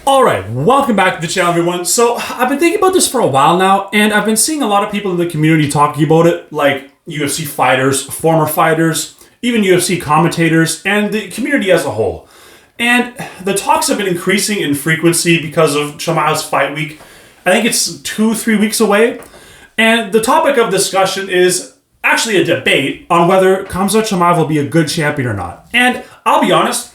All right, welcome back to the channel, everyone. So I've been thinking about this for a while now, and I've been seeing a lot of people in the community talking about it, like UFC fighters, former fighters, even UFC commentators, and the community as a whole. And the talks have been increasing in frequency because of Chimaev's fight week. I think it's 2-3 weeks away. And the topic of discussion is actually a debate on whether Khamzat Chimaev will be a good champion or not. And I'll be honest,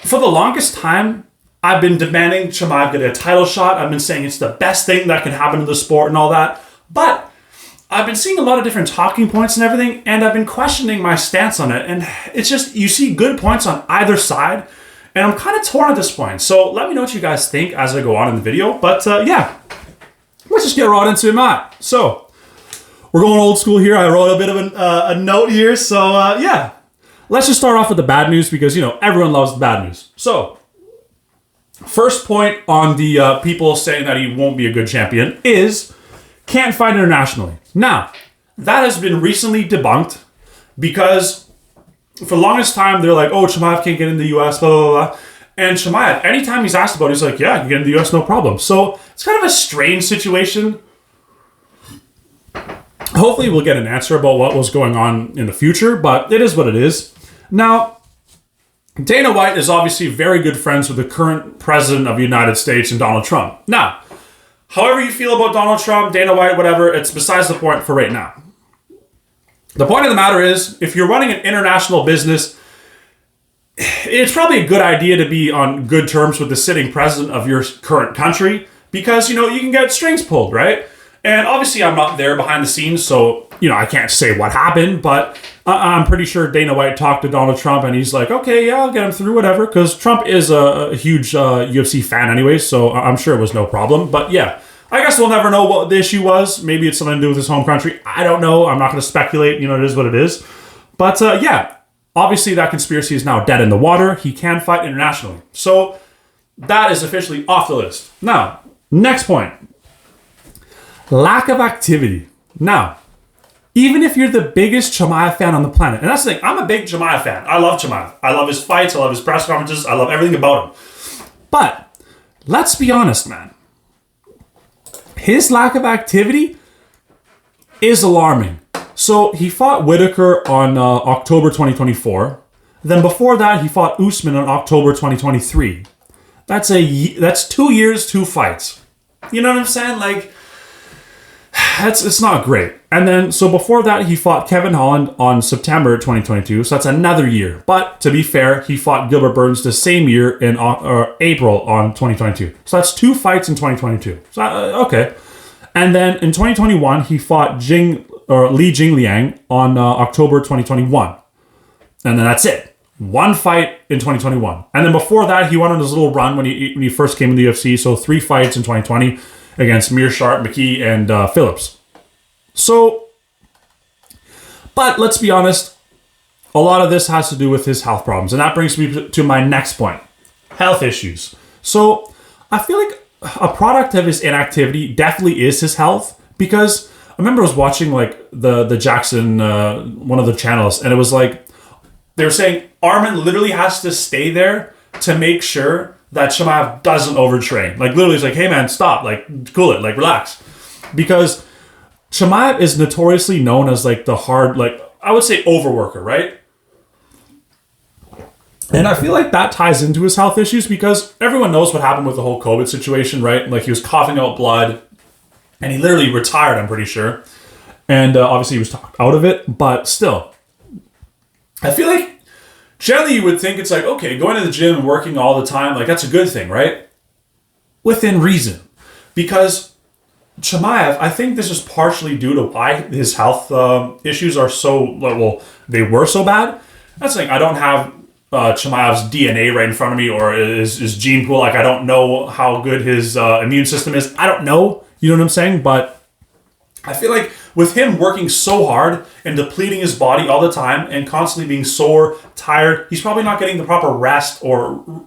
for the longest time, I've been demanding Chimaev get a title shot. I've been saying it's the best thing that can happen to the sport and all that. But I've been seeing a lot of different talking points and everything, and I've been questioning my stance on it. And it's just, you see good points on either side, and I'm kind of torn at this point. So let me know what you guys think as I go on in the video. But yeah, let's just get right into it, Matt. So we're going old school here. I wrote a bit of a note here. So yeah, let's just start off with the bad news because, you know, everyone loves the bad news. So first point on the people saying that he won't be a good champion is can't fight internationally. Now, that has been recently debunked because for the longest time, they're like, oh, Chimaev can't get in the US, blah, blah, blah. And Chimaev, anytime he's asked about it, he's like, yeah, I can get in the US, no problem. So it's kind of a strange situation. Hopefully we'll get an answer about what was going on in the future, but it is what it is. Now, Dana White is obviously very good friends with the current president of the United States and Donald Trump. Now, however you feel about Donald Trump, Dana White, whatever, it's besides the point for right now. The point of the matter is, if you're running an international business, it's probably a good idea to be on good terms with the sitting president of your current country because, you know, you can get strings pulled, right? And obviously I'm not there behind the scenes, so, you know, I can't say what happened, but I'm pretty sure Dana White talked to Donald Trump and he's like, okay, yeah, I'll get him through, whatever, because Trump is a huge UFC fan anyway, so I'm sure it was no problem. But yeah, I guess we'll never know what the issue was. Maybe it's something to do with his home country. I don't know. I'm not going to speculate. You know, it is what it is. But yeah, obviously that conspiracy is now dead in the water. He can fight internationally. So that is officially off the list. Now, next point. Lack of activity. Now, even if you're the biggest Chimaev fan on the planet, and that's the thing, I'm a big Chimaev fan. I love Chimaev. I love his fights. I love his press conferences. I love everything about him. But let's be honest, man. His lack of activity is alarming. So he fought Whitaker on October 2024. Then before that, he fought Usman on October 2023. That's 2 years, 2 fights. You know what I'm saying? Like, it's not great. And then, so before that, he fought Kevin Holland on September 2022. So that's another year. But to be fair, he fought Gilbert Burns the same year in April on 2022. So that's 2 fights in 2022. So, okay. And then in 2021, he fought Li Jingliang on October 2021. And then that's it. 1 fight in 2021. And then before that, he went on his little run when he first came in the UFC. So 3 fights in 2020. Against Meerschaert, McKee, and Phillips. So, but let's be honest, a lot of this has to do with his health problems. And that brings me to my next point. Health issues. So, I feel like a product of his inactivity definitely is his health. Because I remember I was watching like the Jackson, one of the channels, and it was like, they were saying Arman literally has to stay there to make sure that Chimaev doesn't overtrain. Like, literally, he's like, hey, man, stop. Like, cool it. Like, relax. Because Chimaev is notoriously known as, like, the hard, like, I would say overworker, right? And I feel like that ties into his health issues because everyone knows what happened with the whole COVID situation, right? Like, he was coughing out blood. And he literally retired, I'm pretty sure. And obviously, he was talked out of it. But still, I feel like generally, you would think it's like, okay, going to the gym and working all the time, like, that's a good thing, right? Within reason. Because Chimaev, I think this is partially due to why his health issues are so, well, they were so bad. That's the thing, I don't have Chimaev's DNA right in front of me or his gene pool. Like, I don't know how good his immune system is. I don't know, you know what I'm saying? But I feel like with him working so hard and depleting his body all the time and constantly being sore, tired, he's probably not getting the proper rest or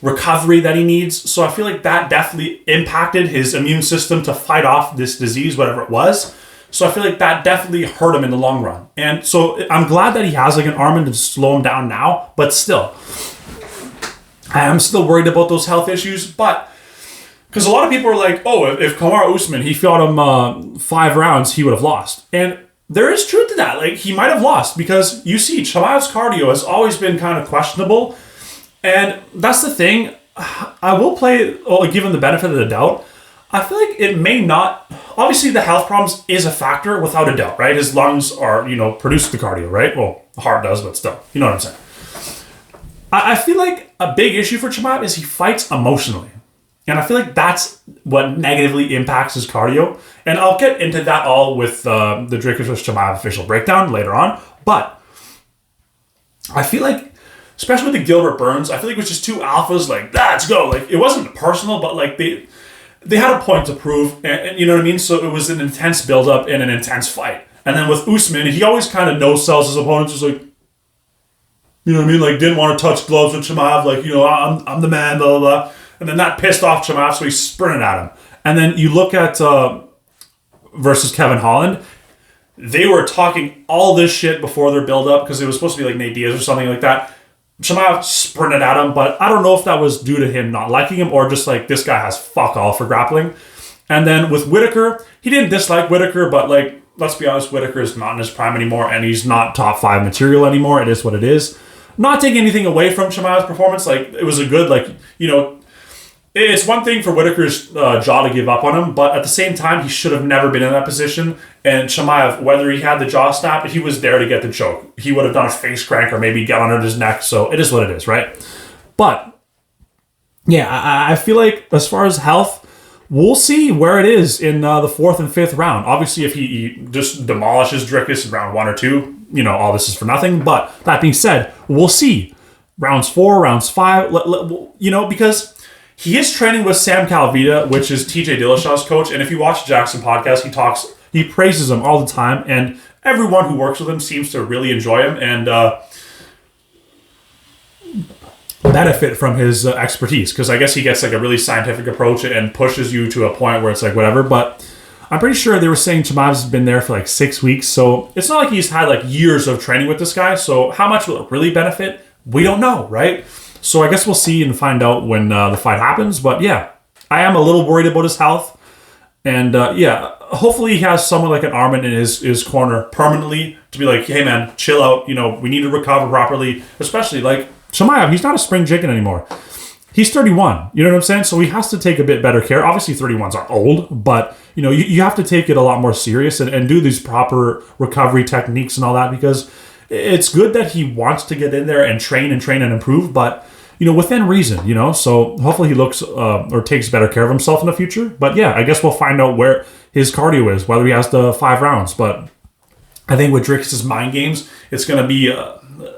recovery that he needs. So I feel like that definitely impacted his immune system to fight off this disease, whatever it was. So I feel like that definitely hurt him in the long run. And so I'm glad that he has like an Arman to slow him down now, but still. I am still worried about those health issues, but because a lot of people are like, oh, if Kamaru Usman, he fought him 5 rounds, he would have lost. And there is truth to that. Like, he might have lost because you see, Chimaev's cardio has always been kind of questionable. And that's the thing. I will give him the benefit of the doubt. I feel like it may not. Obviously, the health problems is a factor without a doubt, right? His lungs are, produce the cardio, right? Well, the heart does, but still, you know what I'm saying. I feel like a big issue for Chimaev is he fights emotionally. And I feel like that's what negatively impacts his cardio. And I'll get into that all with the Dricus vs. Chimaev official breakdown later on. But I feel like, especially with the Gilbert Burns, I feel like it was just two alphas like, let's go. Like, it wasn't personal, but like they had a point to prove. And you know what I mean? So it was an intense build-up and an intense fight. And then with Usman, he always kind of no-sells his opponents. Just like, you know what I mean? Like, didn't want to touch gloves with Chimaev. Like, I'm the man, blah, blah, blah. And then that pissed off Chimaev, so he sprinted at him. And then you look at versus Kevin Holland. They were talking all this shit before their build-up because it was supposed to be like Nate Diaz or something like that. Chimaev sprinted at him, but I don't know if that was due to him not liking him or just like, this guy has fuck all for grappling. And then with Whitaker, he didn't dislike Whitaker, but like, let's be honest, Whitaker is not in his prime anymore, and he's not top 5 material anymore. It is what it is. Not taking anything away from Chimaev's performance. Like, it was a good, it's one thing for Whitaker's jaw to give up on him, but at the same time, he should have never been in that position. And Chimaev, whether he had the jaw snap, he was there to get the choke. He would have done a face crank or maybe get under his neck. So it is what it is, right? But yeah, I feel like as far as health, we'll see where it is in the 4th and 5th round. Obviously, if he just demolishes Dricus in round 1 or 2, all this is for nothing. But that being said, we'll see. Rounds 4, rounds 5, because he is training with Sam Calvita, which is TJ Dillashaw's coach. And if you watch the Jackson podcast, he praises him all the time. And everyone who works with him seems to really enjoy him and benefit from his expertise. Because I guess he gets like a really scientific approach and pushes you to a point where it's like whatever. But I'm pretty sure they were saying Chimaev's been there for like 6 weeks. So it's not like he's had like years of training with this guy. So how much will it really benefit? We don't know, right? So I guess we'll see and find out when the fight happens. But yeah, I am a little worried about his health. And hopefully he has someone like an Arman in his corner permanently to be like, hey man, chill out. We need to recover properly. Especially like Chimaev, he's not a spring chicken anymore. He's 31. You know what I'm saying? So he has to take a bit better care. Obviously 31s are old, but you have to take it a lot more serious and do these proper recovery techniques and all that, because it's good that he wants to get in there and train and improve, but within reason, so hopefully he looks or takes better care of himself in the future. But yeah, I guess we'll find out where his cardio is, whether he has the 5 rounds. But I think with Dricus' mind games, it's going to be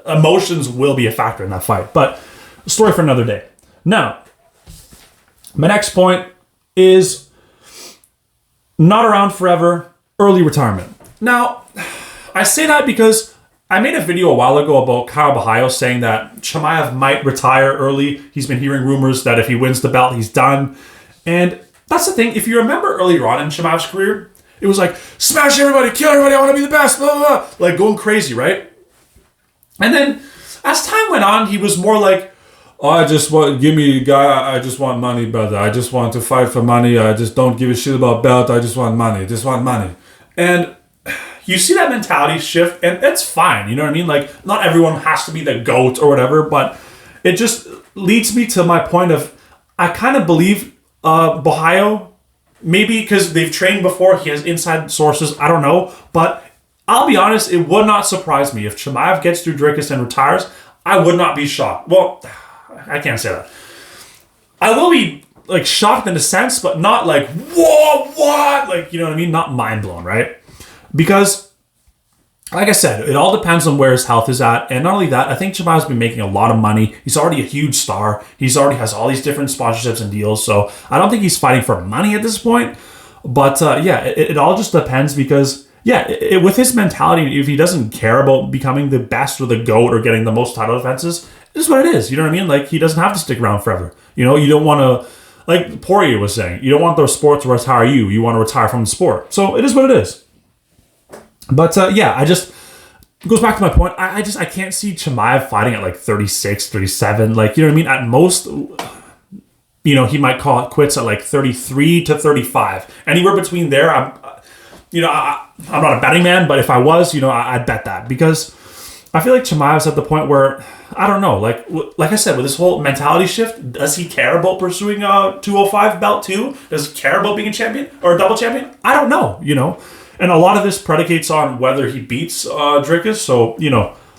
emotions will be a factor in that fight. But a story for another day. Now, my next point is not around forever, early retirement. Now, I say that because I made a video a while ago about Kyle Bahayo saying that Chimaev might retire early. He's been hearing rumors that if he wins the belt, he's done. And that's the thing. If you remember earlier on in Chimaev's career, it was like, smash everybody, kill everybody, I want to be the best, blah, blah, blah. Like going crazy, right? And then as time went on, he was more like, oh, I just want money, brother. I just want to fight for money. I just don't give a shit about belt. I just want money. And you see that mentality shift, and it's fine. You know what I mean? Like, not everyone has to be the GOAT or whatever, but it just leads me to my point of, I kind of believe Bahayo, maybe because they've trained before, he has inside sources, I don't know, but I'll be honest, it would not surprise me if Chimaev gets through Dricus and retires. I would not be shocked. Well, I can't say that. I will be like shocked in a sense, but not like, whoa, what? Like, you know what I mean? Not mind blown, right? Because, like I said, it all depends on where his health is at. And not only that, I think Chimaev's been making a lot of money. He's already a huge star. He's already has all these different sponsorships and deals. So I don't think he's fighting for money at this point. But it all just depends because, with his mentality, if he doesn't care about becoming the best or the GOAT or getting the most title defenses, it is what it is. You know what I mean? Like, he doesn't have to stick around forever. You don't want to, like Poirier was saying, you don't want the sport to retire you. You want to retire from the sport. So it is what it is. But it goes back to my point. I can't see Chimaev fighting at like 36, 37. Like, you know what I mean? At most, he might call it quits at like 33 to 35. Anywhere between there, I'm not a betting man, but if I was, I'd bet that, because I feel like Chimaev's at the point where, I don't know, like I said, with this whole mentality shift, does he care about pursuing a 205 belt too? Does he care about being a champion or a double champion? I don't know, And a lot of this predicates on whether he beats Dricus. So,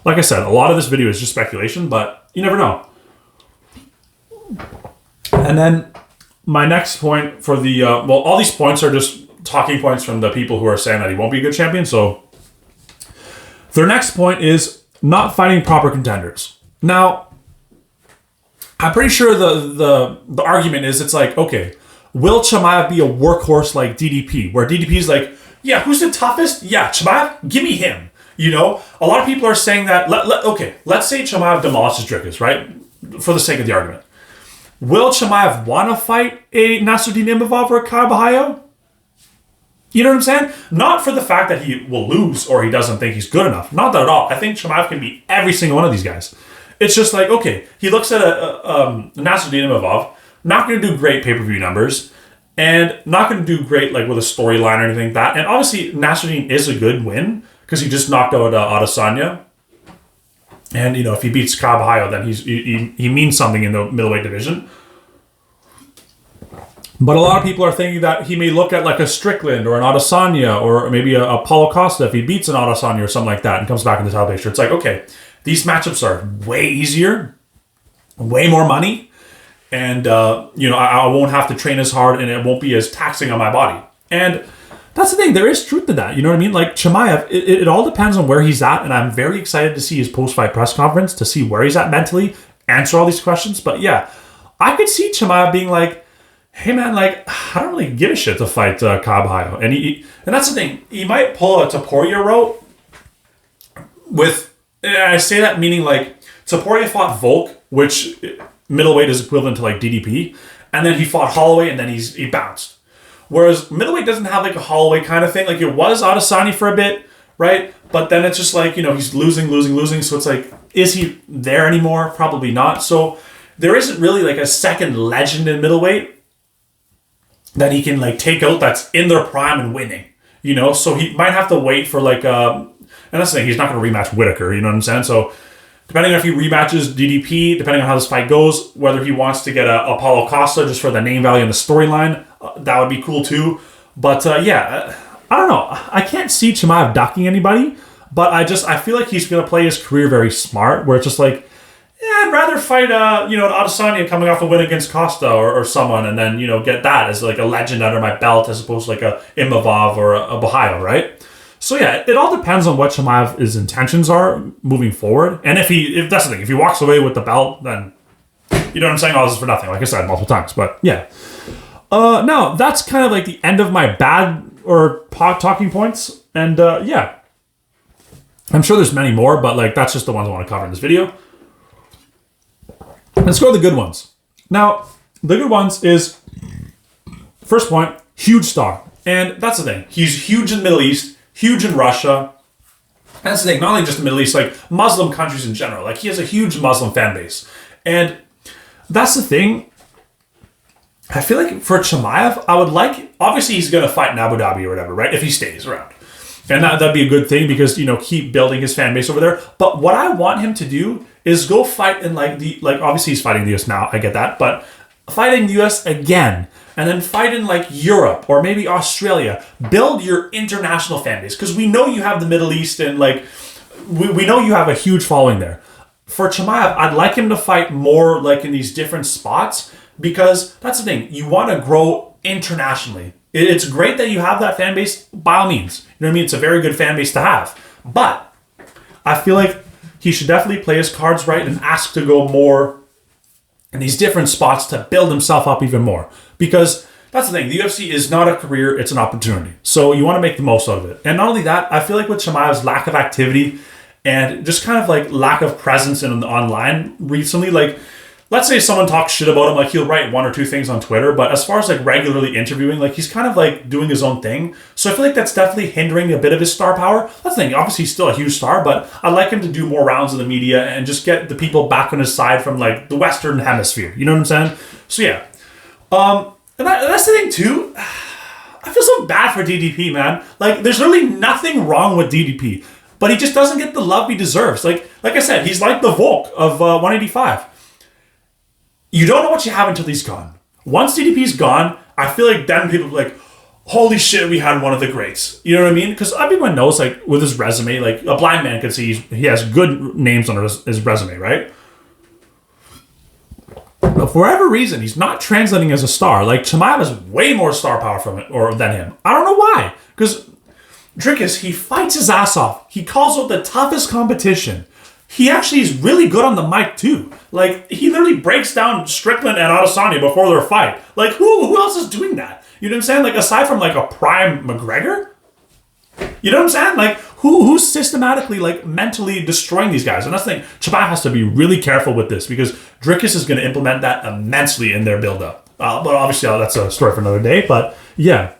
like I said, a lot of this video is just speculation, but you never know. And then my next point for the, all these points are just talking points from the people who are saying that he won't be a good champion. So their next point is not fighting proper contenders. Now, I'm pretty sure the argument is, it's like, okay, will Chimaev be a workhorse like DDP, where DDP is like, yeah, who's the toughest? Yeah, Chimaev, give me him. A lot of people are saying that, let's say Chimaev demolishes Dricus, right? For the sake of the argument. Will Chimaev want to fight a Nasruddin Imavov or a Khamzat? You know what I'm saying? Not for the fact that he will lose or he doesn't think he's good enough. Not that at all. I think Chimaev can beat every single one of these guys. It's just like, okay, he looks at a Nasruddin Imavov, not going to do great pay-per-view numbers, and not going to do great like with a storyline or anything like that. And obviously, Nasruddin is a good win because he just knocked out Adesanya. And, if he beats Khamzat, then he means something in the middleweight division. But a lot of people are thinking that he may look at like a Strickland or an Adesanya or maybe a Paulo Costa if he beats an Adesanya or something like that and comes back in the title picture. It's like, okay, these matchups are way easier, way more money. And, I won't have to train as hard and it won't be as taxing on my body. And that's the thing. There is truth to that. You know what I mean? Like Chimaev, it all depends on where he's at. And I'm very excited to see his post-fight press conference to see where he's at mentally, answer all these questions. But yeah, I could see Chimaev being like, hey man, like, I don't really give a shit to fight Khamzat. And that's the thing. He might pull a Topuria route with, I say that meaning like, Topuria fought Volk, which middleweight is equivalent to like DDP. And then he fought Holloway and then he bounced. Whereas middleweight doesn't have like a Holloway kind of thing. Like it was Adesanya for a bit, right? But then it's just like, he's losing. So it's like, is he there anymore? Probably not. So there isn't really like a second legend in middleweight that he can like take out that's in their prime and winning, So he might have to wait for like, and that's the thing, he's not going to rematch Whitaker, you know what I'm saying? So depending on if he rematches DDP, depending on how this fight goes, whether he wants to get a Paulo Costa just for the name value and the storyline, that would be cool too. But I don't know. I can't see Chimaev ducking anybody, but I feel like he's going to play his career very smart, where it's just like, I'd rather fight an Adesanya coming off a win against Costa or someone, and then get that as like a legend under my belt as opposed to like a Imavov or a Bahayo, right? So yeah, it all depends on what Chimaev's intentions are moving forward. And if that's the thing, if he walks away with the belt, then you know what I'm saying, all this is for nothing, like I said multiple times. But yeah, now that's kind of like the end of my bad or talking points, and yeah, I'm sure there's many more, but like that's just the ones I want to cover in this video. Let's go to the good ones. Now, the good ones is, first point, huge star. And that's the thing. He's huge in the Middle East, huge in Russia. That's the thing, not only just the Middle East, like Muslim countries in general. Like he has a huge Muslim fan base. And that's the thing. I feel like for Chimaev, I would like, obviously he's going to fight in Abu Dhabi or whatever, right? If he stays around. And that'd be a good thing because, keep building his fan base over there. But what I want him to do is go fight in obviously he's fighting the US now, I get that, but fighting the US again, and then fight in like Europe or maybe Australia. Build your international fan base, because we know you have the Middle East and like, we know you have a huge following there. For Chimaev, I'd like him to fight more like in these different spots, because that's the thing, you want to grow internationally. It's great that you have that fan base, by all means. You know what I mean? It's a very good fan base to have. But I feel like he should definitely play his cards right and ask to go more in these different spots to build himself up even more. Because that's the thing, the UFC is not a career, it's an opportunity. So you want to make the most out of it. And not only that, I feel like with Chimaev's lack of activity and just kind of like lack of presence in online recently, like let's say someone talks shit about him, like he'll write one or two things on Twitter, but as far as like regularly interviewing, like he's kind of like doing his own thing. So I feel like that's definitely hindering a bit of his star power. That's the thing. Obviously, he's still a huge star, but I'd like him to do more rounds in the media and just get the people back on his side from like the Western Hemisphere. You know what I'm saying? So yeah. And that's the thing too. I feel so bad for DDP, man. Like, there's really nothing wrong with DDP, but he just doesn't get the love he deserves. Like I said, he's like the Volk of 185. You don't know what you have until he's gone. Once DDP's gone, I feel like then people are like, holy shit, we had one of the greats. You know what I mean? Because everyone knows, like, with his resume, like, a blind man can see he has good names on his resume, right? But for whatever reason, he's not translating as a star. Like, Chimaev has way more star power than him. I don't know why. Because Dricus, he fights his ass off. He calls out the toughest competition. He actually is really good on the mic too. Like, he literally breaks down Strickland and Adesanya before their fight. Like, who else is doing that? You know what I'm saying? Like, aside from like a prime McGregor? You know what I'm saying? Like, who's systematically, like, mentally destroying these guys? And that's the thing. Chimaev has to be really careful with this because Dricus is going to implement that immensely in their build-up. But obviously, that's a story for another day. But yeah,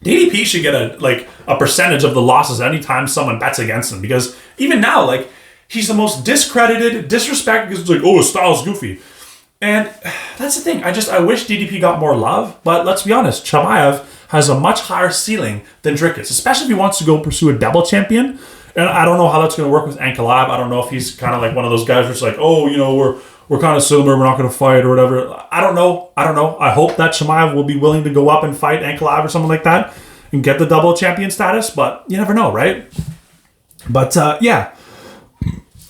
DDP should get a percentage of the losses anytime someone bets against him, because even now, like, he's the most discredited, disrespected, because it's like, oh, his style's goofy. And that's the thing. I wish DDP got more love. But let's be honest, Chimaev has a much higher ceiling than Dricus, especially if he wants to go pursue a double champion. And I don't know how that's going to work with Ankalaev. I don't know if he's kind of like one of those guys who's like, oh, you know, we're kind of similar, we're not going to fight or whatever. I don't know. I hope that Chimaev will be willing to go up and fight Ankalaev or something like that and get the double champion status, but you never know, right? But yeah.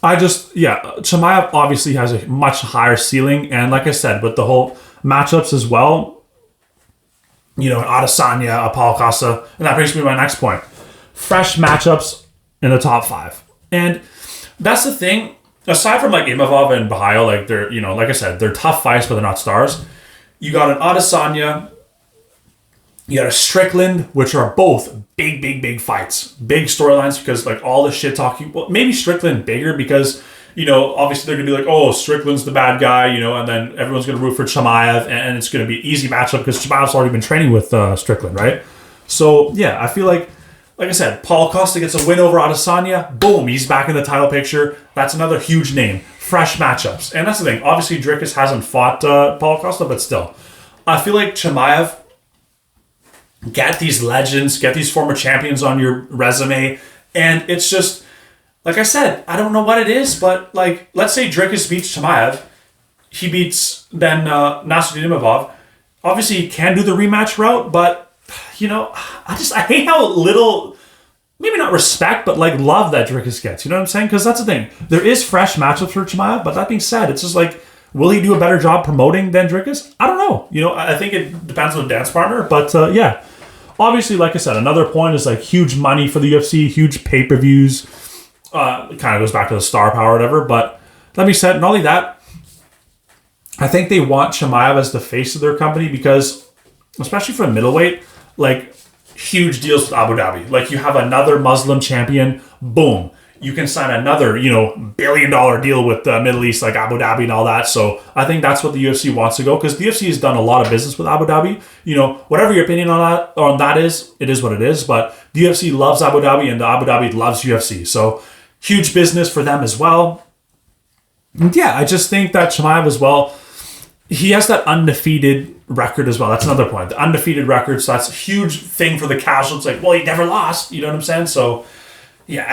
Chimaev obviously has a much higher ceiling, and like I said, with the whole matchups as well, you know, Adesanya, Paulo Costa, and that brings me to my next point. Fresh matchups in the top 5. And that's the thing, aside from like Imavov and Bahayo, like they're, you know, like I said, they're tough fights, but they're not stars. You got an Adesanya, you got a Strickland, which are both big fights. Big storylines because like all the shit talking, well, maybe Strickland bigger because, you know, obviously they're going to be like, oh, Strickland's the bad guy, you know, and then everyone's going to root for Chimaev, and it's going to be an easy matchup because Chimaev's already been training with Strickland, right? So, yeah, I feel like I said, Paulo Costa gets a win over Adesanya, boom, he's back in the title picture. That's another huge name. Fresh matchups. And that's the thing. Obviously, Dricus hasn't fought Paulo Costa, but still. I feel like Chimaev, get these legends, get these former champions on your resume, and it's just, like I said, I don't know what it is, but like, let's say Dricus beats Chimaev, he beats then Nasruddin Imavov. Obviously, he can do the rematch route, but you know, I hate how little, maybe not respect, but like love that Dricus gets. You know what I'm saying? Because that's the thing. There is fresh matchups for Chimaev, but that being said, it's just like, will he do a better job promoting than Dricus? I don't know. You know, I think it depends on the dance partner, but yeah. Obviously, like I said, another point is like huge money for the UFC, huge pay-per-views. It kind of goes back to the star power or whatever. But that being said, not only that, I think they want Chimaev as the face of their company because, especially for a middleweight, like huge deals with Abu Dhabi. Like you have another Muslim champion, boom. You can sign another, you know, $1 billion deal with the Middle East, like Abu Dhabi and all that. So I think that's what the UFC wants to go, because the UFC has done a lot of business with Abu Dhabi. You know, whatever your opinion on that is, it is what it is. But the UFC loves Abu Dhabi, and the Abu Dhabi loves UFC. So huge business for them as well. And yeah, I just think that Chimaev as well, he has that undefeated record as well. That's another point. The undefeated record, so that's a huge thing for the casual. It's like, well, he never lost. You know what I'm saying? So yeah,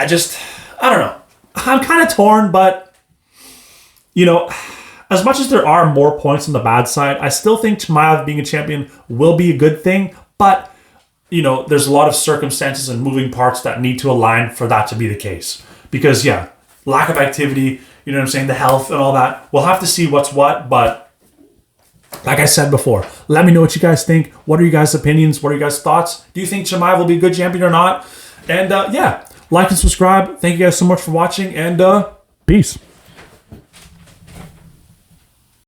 I don't know. I'm kind of torn, but, you know, as much as there are more points on the bad side, I still think Chimaev being a champion will be a good thing. But, you know, there's a lot of circumstances and moving parts that need to align for that to be the case. Because, yeah, lack of activity, you know what I'm saying, the health and all that. We'll have to see what's what, but like I said before, let me know what you guys think. What are you guys' opinions? What are you guys' thoughts? Do you think Chimaev will be a good champion or not? And, yeah. Like and subscribe. Thank you guys so much for watching, and peace.